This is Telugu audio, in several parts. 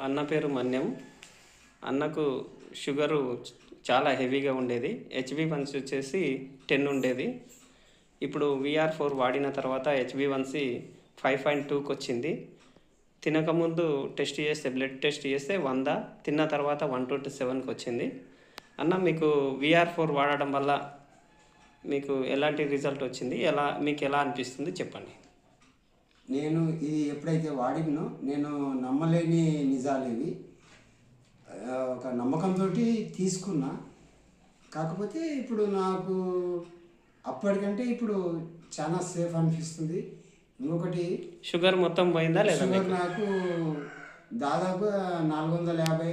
అన్న పేరు మన్యం. అన్నకు షుగరు చాలా హెవీగా ఉండేది. హెచ్బీ1సి వచ్చేసి 10 ఉండేది. ఇప్పుడు VR4 వాడిన తర్వాత హెచ్బీ1సి 5.2కి వచ్చింది. తినకముందు టెస్ట్ చేస్తే బ్లడ్ టెస్ట్ చేస్తే 100, తిన్న తర్వాత 127కి వచ్చింది. అన్న మీకు VR4 వాడడం వల్ల మీకు ఎలాంటి రిజల్ట్ వచ్చింది, మీకు ఎలా అనిపిస్తుంది చెప్పండి. నేను ఇది ఎప్పుడైతే వాడినో నేను నమ్మలేని నిజాలు ఇవి. ఒక నమ్మకంతో తీసుకున్నా. కాకపోతే ఇప్పుడు నాకు అప్పటికంటే ఇప్పుడు చాలా సేఫ్ అనిపిస్తుంది. ఇంకొకటి షుగర్ మొత్తం పోయిందా లేదా? షుగర్ నాకు దాదాపు 450,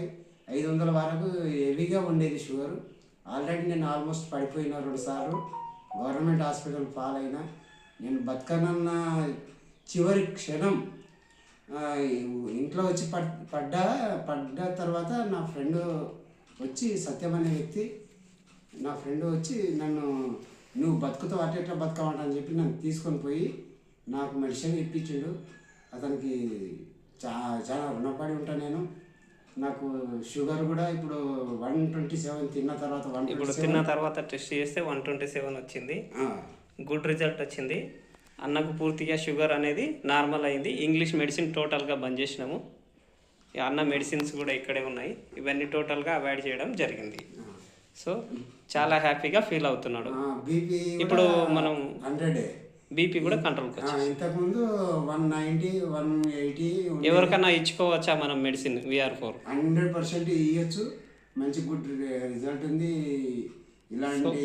500 వరకు హెవీగా ఉండేది షుగర్. ఆల్రెడీ నేను ఆల్మోస్ట్ పడిపోయిన 2 సార్లు గవర్నమెంట్ హాస్పిటల్ పాలైనా. నేను బతకనన్న చివరి క్షణం ఇంట్లో వచ్చి పడ్డ తర్వాత నా ఫ్రెండ్ వచ్చి, సత్యం అనే వ్యక్తి నా ఫ్రెండ్ వచ్చి నన్ను, నువ్వు బతుకుతావు అట్లా బతకమంట అని చెప్పి నన్ను తీసుకొని పోయి నాకు మెడిసిన్ ఇప్పించిండు. అతనికి చాలా రుణపడి ఉంటాను నేను. నాకు షుగర్ కూడా ఇప్పుడు 127 తిన్న తర్వాత తిన్న తర్వాత టెస్ట్ చేస్తే 127 వచ్చింది. గుడ్ రిజల్ట్ వచ్చింది. అన్నకు పూర్తిగా షుగర్ అనేది నార్మల్ అయింది. ఇంగ్లీష్ మెడిసిన్ టోటల్గా బంద్ చేసినాము. అన్న మెడిసిన్స్ కూడా ఇక్కడే ఉన్నాయి. ఇవన్నీ టోటల్గా అవాయిడ్ చేయడం జరిగింది. సో చాలా హ్యాపీగా ఫీల్ అవుతున్నాడు. ఇప్పుడు మనం 100 బీపీ కూడా కంట్రోల్కి వచ్చింది. ఇంతకుముందు 190, 180. ఎవరికన్నా ఇచ్చుకోవచ్చా మనం మెడిసిన్ VR4? 100% ఇవ్వచ్చు. మంచి గుడ్ రిజల్ట్ ఉంది. ఇలాంటి